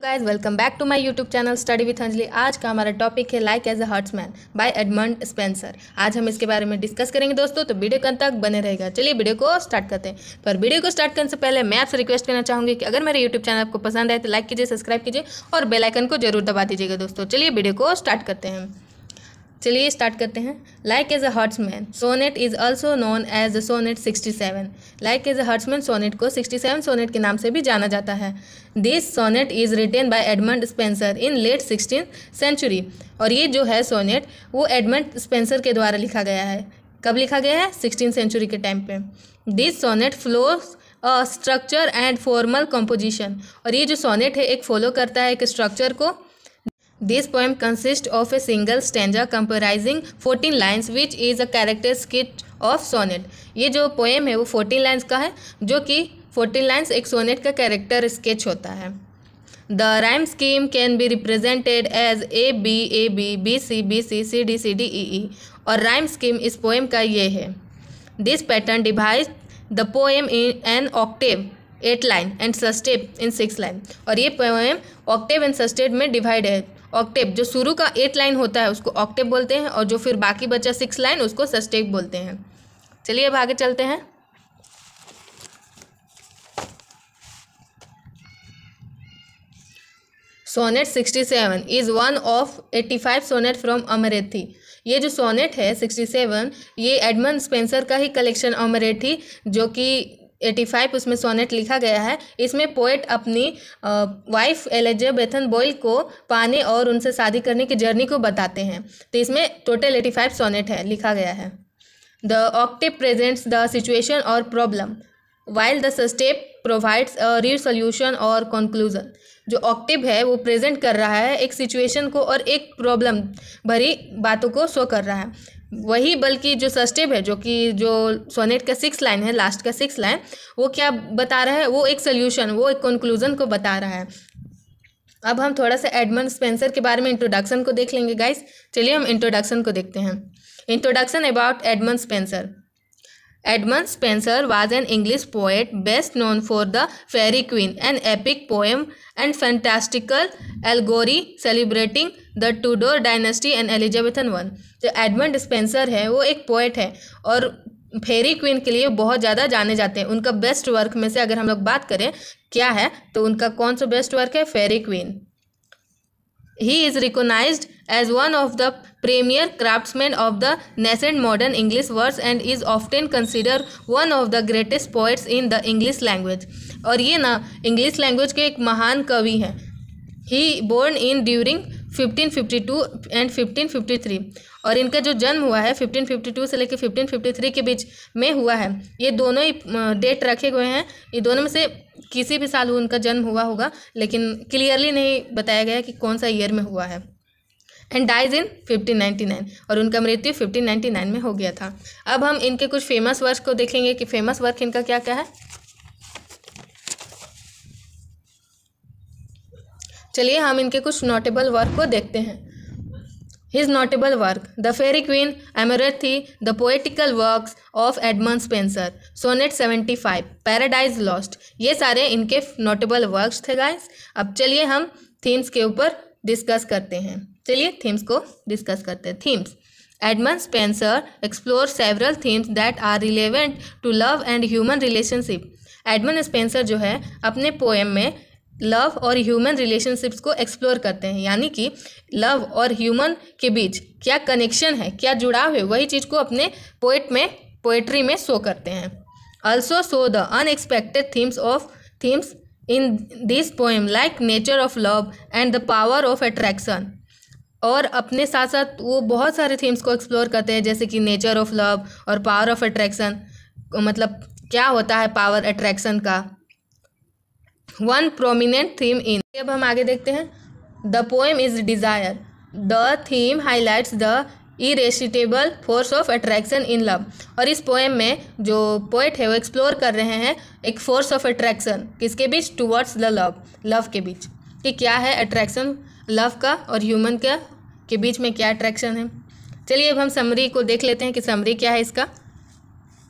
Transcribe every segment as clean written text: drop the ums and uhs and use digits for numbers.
Guys welcome back to my YouTube channel study with Anjali. आज का हमारा टॉपिक है like as a huntsman by Edmund Spenser. आज हम इसके बारे में डिस्कस करेंगे दोस्तों, तो वीडियो के अंत तक बने रहेगा। चलिए वीडियो को स्टार्ट करते हैं। पर वीडियो को स्टार्ट करने से पहले मैं आपसे रिक्वेस्ट करना चाहूँगी कि अगर मेरे यूट्यूब चैनल आपको पसंद आए तो लाइक कीजिए, सब्सक्राइब कीजिए और बेल आइकन को जरूर दबा दीजिएगा दोस्तों। चलिए वीडियो को स्टार्ट करते हैं। Like as a huntsman sonnet is also known as sonnet 67। Like as a huntsman sonnet को 67 सोनेट के नाम से भी जाना जाता है। This sonnet is written by Edmund Spenser in late 16th century. और ये जो है सोनेट वो एडमंड स्पेंसर के द्वारा लिखा गया है। कब लिखा गया है? 16th सेंचुरी के टाइम पे। This sonnet follows a structure and formal composition. और ये जो सोनेट है एक फॉलो करता है एक स्ट्रक्चर को। This poem consists of a single stanza comprising 14 lines which is a characteristic of sonnet। ये जो पोएम है वो 14 लाइन्स का है, जो कि 14 लाइन्स एक सोनेट का कैरेक्टर स्केच होता है। The rhyme scheme can be represented as A B A B B C B C C D C D E E। और राइम स्कीम इस पोएम का ये है। This pattern divides the poem in an octave 8 line and sestet in 6 line। और ये poem Octave and सस्टेट में divide है। Octave जो शुरू का 8 लाइन होता है उसको ऑक्टेव बोलते हैं, और जो फिर बाकी बचा 6 लाइन उसको सस्टेट बोलते हैं। चलिए अब आगे चलते हैं। Sonnet 67 is one of 85 sonnet from Amoretti. ये जो सोनेट है 67 ये एडमंड स्पेंसर का ही कलेक्शन अमरेथी, जो कि 85 उसमें सोनेट लिखा गया है। इसमें पोएट अपनी वाइफ एलिजाबेथन बॉयल को पाने और उनसे शादी करने की जर्नी को बताते हैं। तो इसमें टोटल 85 सोनेट है लिखा गया है। The octave presents the situation और problem while the sestet provides a resolution और कंक्लूजन। जो ऑक्टेव है वो प्रेजेंट कर रहा है एक सिचुएशन को और एक प्रॉब्लम भरी बातों को शो कर रहा है। वही बल्कि जो सस्टेप है, जो कि जो सोनेट का 6 लाइन है, लास्ट का 6 लाइन, वो क्या बता रहा है? वो एक सोल्यूशन, वो एक कंक्लूजन को बता रहा है। अब हम थोड़ा सा एडमंड स्पेंसर के बारे में इंट्रोडक्शन को देख लेंगे गाइस। चलिए हम इंट्रोडक्शन को देखते हैं। Introduction about Edmund Spenser. Edmund Spenser was an English poet best known for The Fairy Queen, an epic poem and fantastical allegory celebrating the Tudor dynasty and Elizabethan I। जो Edmund Spenser है वो एक poet है और फेरी queen के लिए बहुत ज़्यादा जाने जाते हैं। उनका बेस्ट वर्क में से अगर हम लोग बात करें क्या है तो उनका कौन सा बेस्ट वर्क है? फेरी queen. He is recognized as one of the premier craftsmen of the nascent modern English verse and is often considered one of the greatest poets in the English language। और ये ना English language के एक महान कवि हैं। He born in during 1552 and 1553। और इनका जो जन्म हुआ है 1552 से लेकर 1553 के बीच में हुआ है। ये दोनों ही डेट रखे हुए हैं, ये दोनों में से किसी भी साल उनका जन्म हुआ होगा, लेकिन क्लियरली नहीं बताया गया कि कौन सा ईयर में हुआ है। And dies in 1599। और उनका मृत्यु 1599 में हो गया था। अब हम इनके कुछ फेमस वर्क को देखेंगे कि फेमस वर्क इनका क्या क्या है। चलिए हम इनके कुछ नोटेबल वर्क को देखते हैं। His notable work: The Fairy Queen, Amoretti, The Poetical Works of Edmund Spenser, Sonnet 75, Paradise Lost। ये सारे इनके नोटेबल वर्क्स थे गाइस। अब चलिए हम थीम्स के ऊपर डिस्कस करते हैं। चलिए थीम्स को डिस्कस करते हैं। Themes: Edmund Spenser explores several themes that are relevant to love and human relationship। Edmund Spenser जो है अपने पोएम में लव और ह्यूमन रिलेशनशिप्स को एक्सप्लोर करते हैं, यानी कि लव और ह्यूमन के बीच क्या कनेक्शन है, क्या जुड़ाव है, वही चीज़ को अपने पोएट्री में शो करते हैं। Also show the unexpected themes in this poem like nature of love and the power of attraction. और अपने साथ साथ वो बहुत सारे थीम्स को एक्सप्लोर करते हैं, जैसे कि नेचर ऑफ लव और पावर ऑफ अट्रैक्शन। मतलब क्या होता है पावर अट्रैक्शन का? One prominent theme in. अब हम आगे देखते हैं। The poem is desire. The theme highlights the irresistible force of attraction in love. और इस पोएम में जो पोएट है वो एक्सप्लोर कर रहे हैं एक फोर्स ऑफ अट्रैक्शन किसके बीच? टुवर्ड्स द लव के बीच, कि क्या है अट्रैक्शन लव का और ह्यूमन का के बीच में क्या अट्रैक्शन है। चलिए अब हम समरी को देख लेते हैं कि समरी क्या है इसका।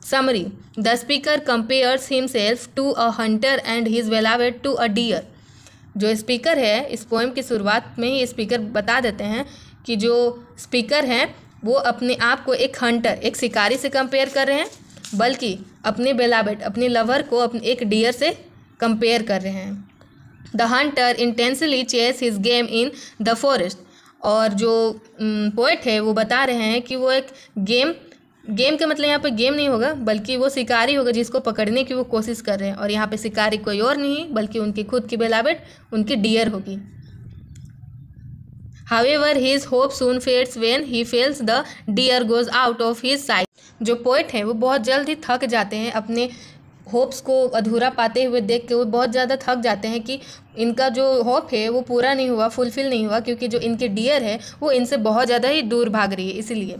Summary: The speaker compares himself to a hunter and his beloved to a deer. जो स्पीकर है इस पोएम की शुरुआत में ही स्पीकर बता देते हैं कि जो स्पीकर हैं वो अपने आप को एक हंटर, एक शिकारी से कंपेयर कर रहे हैं, बल्कि अपने बेलाबेट, अपने लवर को अपने एक डियर से कंपेयर कर रहे हैं। The hunter intensely chase his game in the forest. और जो पोएट है वो बता रहे हैं कि वो एक गेम का मतलब यहाँ पे गेम नहीं होगा, बल्कि वो शिकारी होगा जिसको पकड़ने की वो कोशिश कर रहे हैं। और यहाँ पे शिकारी कोई और नहीं बल्कि उनकी खुद की बेलाबेट, उनकी डियर होगी। However, his hope soon fades when he feels the deer goes out of his sight. जो पोएट हैं वो बहुत जल्द ही थक जाते हैं, अपने होप्स को अधूरा पाते हुए देख के वो बहुत ज़्यादा थक जाते हैं कि इनका जो होप है वो पूरा नहीं हुआ, फुलफिल नहीं हुआ, क्योंकि जो इनके डियर है वो इनसे बहुत ज़्यादा ही दूर भाग रही है। इसीलिए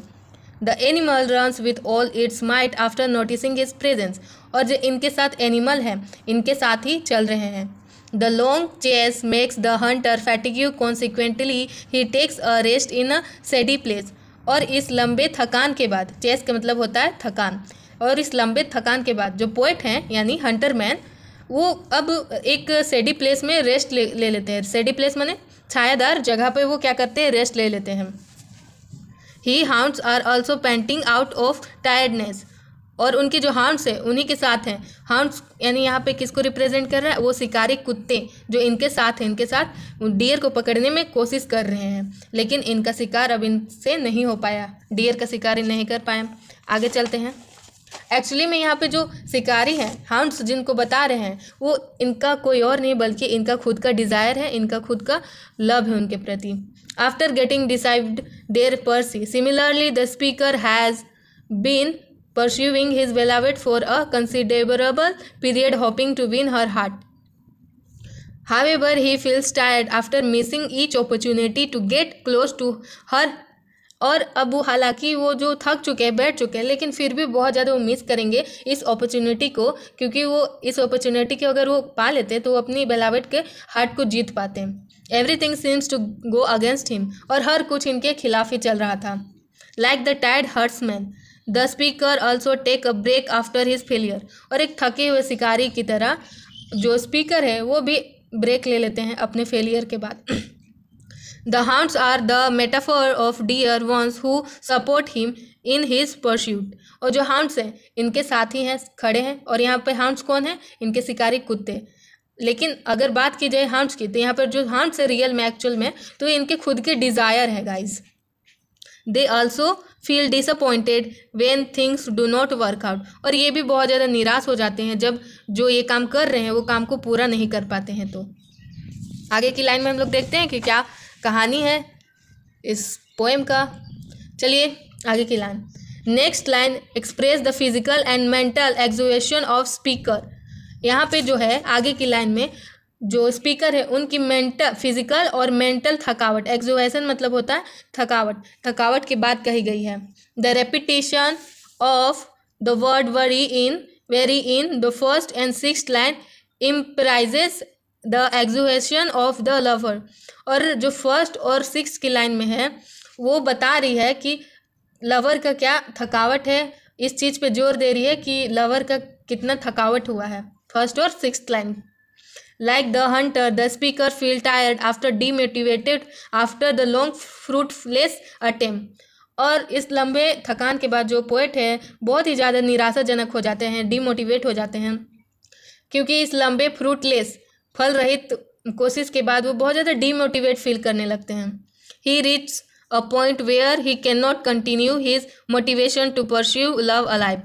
the animal runs with all it's might after noticing his presence. और जो इनके साथ एनिमल है इनके साथ ही चल रहे हैं। The long chase makes the hunter fatigue. Consequently, he takes a rest in a shady place. और इस लंबे थकान के बाद, चेस का मतलब होता है थकान, और इस लंबे थकान के बाद जो पोएट हैं यानी हंटर मैन वो अब एक सेडी प्लेस में रेस्ट ले लेते हैं। सेडी प्लेस माने छायादार जगह पे वो क्या करते हैं, रेस्ट ले लेते हैं। He hounds are also panting out of tiredness. और उनके जो हाउंड्स हैं उन्हीं के साथ हैं। हाउंड्स यानी यहाँ पे किसको रिप्रेजेंट कर रहा है, वो शिकारी कुत्ते जो इनके साथ हैं, इनके साथ डियर को पकड़ने में कोशिश कर रहे हैं, लेकिन इनका शिकार अब इनसे नहीं हो पाया, डियर का शिकार नहीं कर पाए। आगे चलते हैं। एक्चुअली में यहाँ पे जो शिकारी हैं, हाउंड्स जिनको बता रहे हैं, वो इनका कोई और नहीं बल्कि इनका खुद का डिज़ायर है, इनका खुद का लव है उनके प्रति। After getting decide their pursue, similarly the speaker has been pursuing his beloved for a considerable period, hoping to win her heart. However, he feels tired after missing each opportunity to get close to her. और अब वो हालांकि वो जो थक चुके हैं, बैठ चुके हैं, लेकिन फिर भी बहुत ज़्यादा वो मिस करेंगे इस अपॉर्चुनिटी को, क्योंकि वो इस अपॉर्चुनिटी को अगर वो पा लेते हैं तो वो अपनी बेलावेट के हार्ट को जीत पाते हैं। Everything seems to go against him. और हर कुछ इनके खिलाफ ही चल रहा था। Like the tired huntsman the speaker also take a break after his failure. और एक थके हुए शिकारी की तरह जो स्पीकर है वो भी ब्रेक ले लेते हैं अपने फेलियर के बाद। The hounds are the metaphor of dear ones who support him in his pursuit. और जो हाउंड्स हैं इनके साथी हैं, खड़े हैं। और यहाँ पे हाउंड्स कौन है, इनके शिकारी कुत्ते। लेकिन अगर बात की जाए हाउंड्स की, तो यहाँ पर जो हाउंड्स है रियल में, एक्चुअल में तो इनके खुद के डिज़ायर है guys. They also feel disappointed when things do not work out. और ये भी बहुत ज़्यादा निराश हो जाते हैं जब जो ये काम कर रहे हैं वो काम को पूरा नहीं कर पाते हैं। तो आगे की लाइन में हम लोग देखते हैं कि क्या कहानी है इस पोएम का। चलिए आगे की line. Next line express the physical and mental exhaustion of speaker. यहाँ पे जो है आगे की लाइन में जो स्पीकर है उनकी फिजिकल और मेंटल थकावट, एक्सोएशन मतलब होता है थकावट, थकावट की बात कही गई है। The repetition of the word very in the first and sixth line emphasises the exhaustion of the lover. और जो फर्स्ट और सिक्स्थ की लाइन में है वो बता रही है कि लवर का क्या थकावट है, इस चीज़ पे जोर दे रही है कि लवर का कितना थकावट हुआ है, फर्स्ट और sixth line. Like the hunter, the speaker feel tired after demotivated after the long fruitless attempt. और इस लंबे थकान के बाद जो पोएट है बहुत ही ज़्यादा निराशाजनक हो जाते हैं, डिमोटिवेट हो जाते हैं, क्योंकि इस लंबे फ्रूटलेस फल रहित कोशिश के बाद वो बहुत ज़्यादा डिमोटिवेट फील करने लगते हैं। He reaches a point where he cannot continue his motivation to pursue love alive.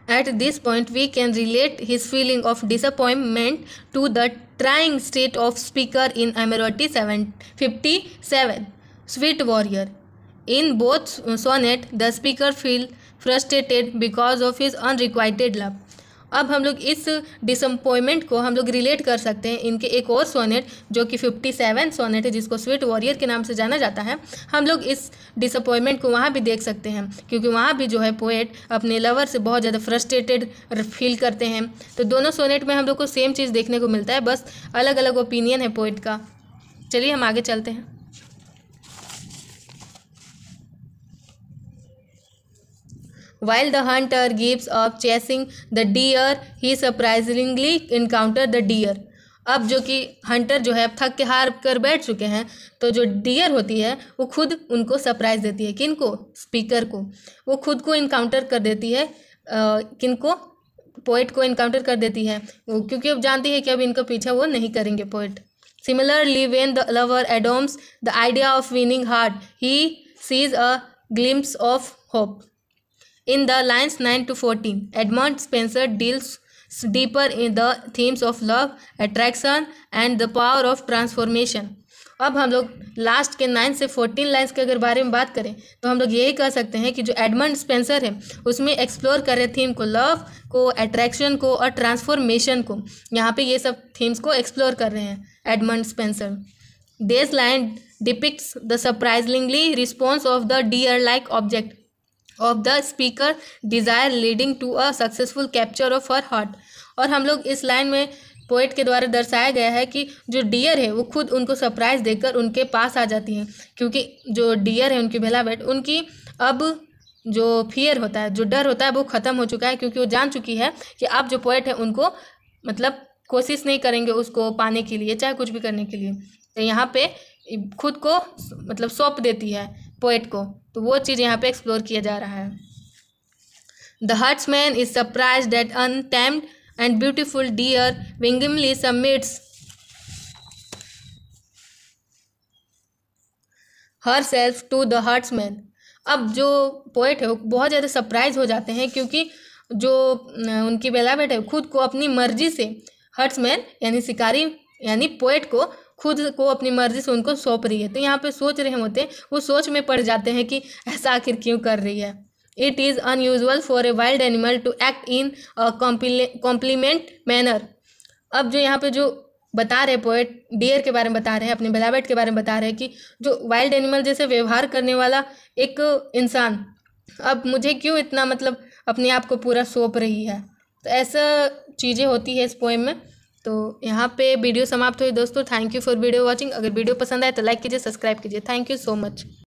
At this point, we can relate his feeling of disappointment to the trying state of speaker in Amoroti 57, Sweet Warrior. In both sonnet, the speaker feels frustrated because of his unrequited love. अब हम लोग इस disappointment को हम लोग relate कर सकते हैं इनके एक और सोनेट जो कि 57 सोनेट है, जिसको स्वीट वॉरियर के नाम से जाना जाता है। हम लोग इस डिसअपॉइंटमेंट को वहाँ भी देख सकते हैं, क्योंकि वहाँ भी जो है पोएट अपने लवर से बहुत ज़्यादा फ्रस्ट्रेटेड फील करते हैं। तो दोनों सोनेट में हम लोग को सेम चीज़ देखने को मिलता है, बस अलग अलग ओपिनियन है पोएट का। चलिए हम आगे चलते हैं। While the hunter gives up chasing the deer, he surprisingly encounters the deer. अब जो कि हंटर जो है थक के हार कर बैठ चुके हैं, तो जो डियर होती है वो खुद उनको सरप्राइज देती है। किनको? स्पीकर को। वो खुद को इनकाउंटर कर देती है। किनको? पोएट को इनकाउंटर कर देती है वो, क्योंकि अब जानती है कि अब इनका पीछा वो नहीं करेंगे poet. Similarly when the lover adopts the idea of winning heart he sees a glimpse of hope. In the lines 9 to 14, Edmund Spencer deals deeper in the themes of love, attraction, and the power of transformation. अब हम लोग last के 9 से 14 lines के अगर बारे में बात करें तो हम लोग यही कह सकते हैं कि जो एडमंड स्पेंसर है उसमें एक्सप्लोर कर रहे थीम को, लव को, अट्रैक्शन को और ट्रांसफॉर्मेशन को। यहाँ पे ये सब थीम्स को एक्सप्लोर कर रहे हैं Edmund Spenser. This line depicts the surprisingly response of the deer like object of the speaker desire leading to a successful capture of her heart. और हम लोग इस लाइन में पोएट के द्वारा दर्शाया गया है कि जो डियर है वो खुद उनको सरप्राइज देकर उनके पास आ जाती हैं, क्योंकि जो डियर है उनकी बेलावेट, उनकी अब जो फियर होता है, जो डर होता है वो ख़त्म हो चुका है, क्योंकि वो जान चुकी है कि अब जो पोएट है उनको मतलब कोशिश नहीं करेंगे उसको पाने के लिए, चाहे कुछ भी करने के लिए। तो यहाँ पे खुद को मतलब सौंप देती है पोएट को, तो वो चीज़ यहाँ पे एक्सप्लोर किया जा रहा है। The huntsman is surprised that untamed and beautiful deer willingly submits herself to the huntsman. अब जो पोएट है वो बहुत ज़्यादा सरप्राइज हो जाते हैं, क्योंकि जो उनकी बेलावेट है खुद को अपनी मर्जी से हर्ट्समैन यानी शिकारी यानी पोएट को खुद को अपनी मर्जी से उनको सौंप रही है। तो यहाँ पे सोच रहे होते हैं, वो सोच में पड़ जाते हैं कि ऐसा आखिर क्यों कर रही है। It is unusual for a wild animal to act in a compliment manner. अब जो यहाँ पे जो बता रहे पोएट डियर के बारे में बता रहे हैं, अपने बेलावेट के बारे में बता रहे हैं कि जो वाइल्ड एनिमल जैसे व्यवहार करने वाला एक इंसान अब मुझे क्यों इतना मतलब अपने आप को पूरा सौंप रही है। तो ऐसा चीज़ें होती है इस पोएम में। तो यहाँ पे वीडियो समाप्त हुई दोस्तों। Thank you for video watching. अगर वीडियो पसंद आए तो लाइक कीजिए, सब्सक्राइब कीजिए। Thank you so much.